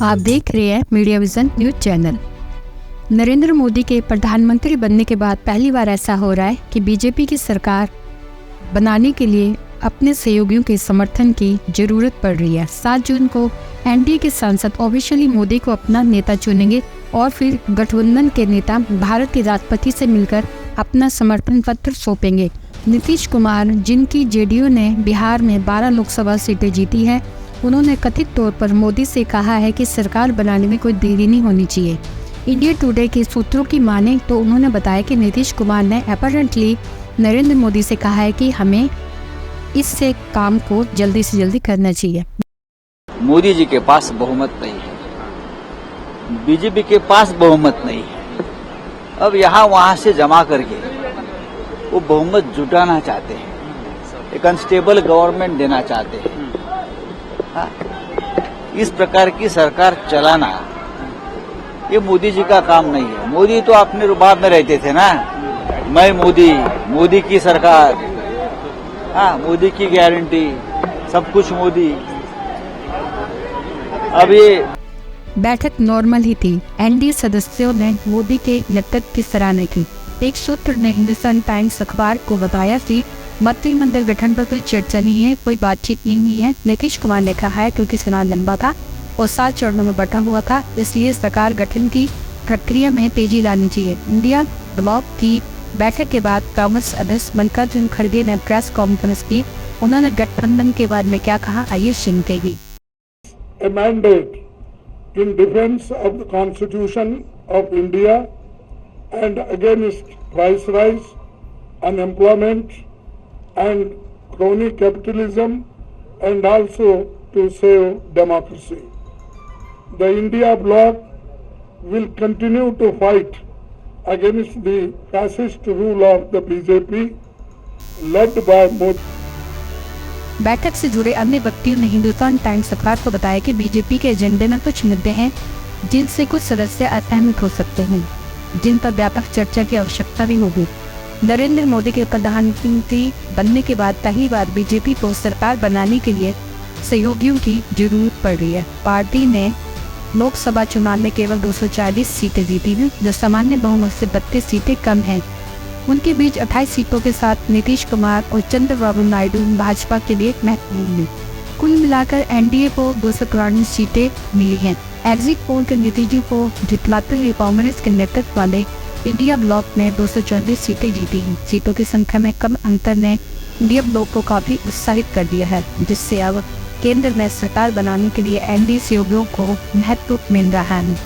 आप देख रहे हैं media vision news channel. Narendra Modi के प्रधानमंत्री बनने के बाद पहली बार ऐसा हो रहा है कि बीजेपी की सरकार बनाने के लिए अपने सहयोगियों के समर्थन की जरूरत पड़ रही है। 7 जून को एनडीए के सांसद ऑफिशियली मोदी को अपना नेता चुनेंगे और फिर गठबंधन के नेता भारत के राष्ट्रपति से मिलकर अपना समर्थन पत्र सौंपेंगे। नीतीश कुमार, जिनकी जेडीयू ने बिहार में 12 लोकसभा सीटें जीती हैं, उन्होंने कथित तौर पर मोदी से कहा है कि सरकार बनाने में कोई देरी नहीं होनी चाहिए। इंडिया टुडे के सूत्रों की माने तो उन्होंने बताया कि नीतीश कुमार ने अपैरेंटली नरेंद्र मोदी से कहा है कि हमें इससे काम को जल्दी से जल्दी करना चाहिए। मोदी जी के पास बहुमत नहीं है, बीजेपी के पास बहुमत नहीं है। अब यहाँ वहाँ से जमा करके वो बहुमत जुटाना चाहते हैं, एक अनस्टेबल गवर्नमेंट देना चाहते हैं। हाँ, इस प्रकार की सरकार चलाना ये मोदी जी का काम नहीं है। मोदी तो अपने रुबाब में रहते थे ना, मैं मोदी, मोदी की सरकार, हाँ, मोदी की गारंटी, सब कुछ मोदी। अब ये बैठक नॉर्मल ही थी। एनडीए सदस्यों ने मोदी के नेतृत्व की सराहना की। एक सूत्र ने हिंदुस्तान टाइम्स अखबार को बताया कि मंत्रिमंडल गठन पर कोई चर्चा नहीं है, कोई बातचीत नहीं हुई है। नीतीश कुमार ने कहा है क्योंकि चुनाव लंबा था और 7 चरणों में बटा हुआ था, इसलिए सरकार गठन की प्रक्रिया में तेजी लानी चाहिए। इंडिया ब्लॉक की बैठक के बाद कांग्रेस अध्यक्ष मल्लिकार्जुन खड़गे ने प्रेस कॉन्फ्रेंस की। उन्होंने गठबंधन के बारे में क्या कहा, आइए सुनते हैं। A mandate in defense of the Constitution of India and against price rise, unemployment and crony capitalism, and also to save democracy. The India bloc will continue to fight against the fascist rule of the BJP led by Modi. बैठक से जुड़े अन्य व्यक्तियों ने Hindustan times अखबार को बताया कि बीजेपी के एजेंडे में कुछ मुद्दे हैं जिनसे कुछ सदस्य असहमत हो सकते हैं, जिन पर व्यापक चर्चा की आवश्यकता भी होगी। नरेंद्र मोदी के प्रधानमंत्री बनने के बाद पहली बार बीजेपी को सरकार बनाने के लिए सहयोगियों की जरूरत पड़ रही है। पार्टी ने लोकसभा चुनाव में केवल 240 सीटें जीती हैं, जो सामान्य बहुमत से 32 सीटें कम हैं। उनके बीच 28 सीटों के साथ नीतीश कुमार और चंद्रबाबू नायडू भाजपा के लिए महत्वपूर्ण है। कुल मिलाकर एनडीए को 243 सीटें मिली हैं। एग्जिट पोल के नतीजों को जितलाते हुए कांग्रेस के नेतृत्व वाले इंडिया ब्लॉक ने 234 सीटें जीती हैं। सीटों की संख्या में कम अंतर ने इंडिया ब्लॉक को काफी उत्साहित कर दिया है, जिससे अब केंद्र में सरकार बनाने के लिए एनडीए सहयोगियों को महत्व मिल रहा है।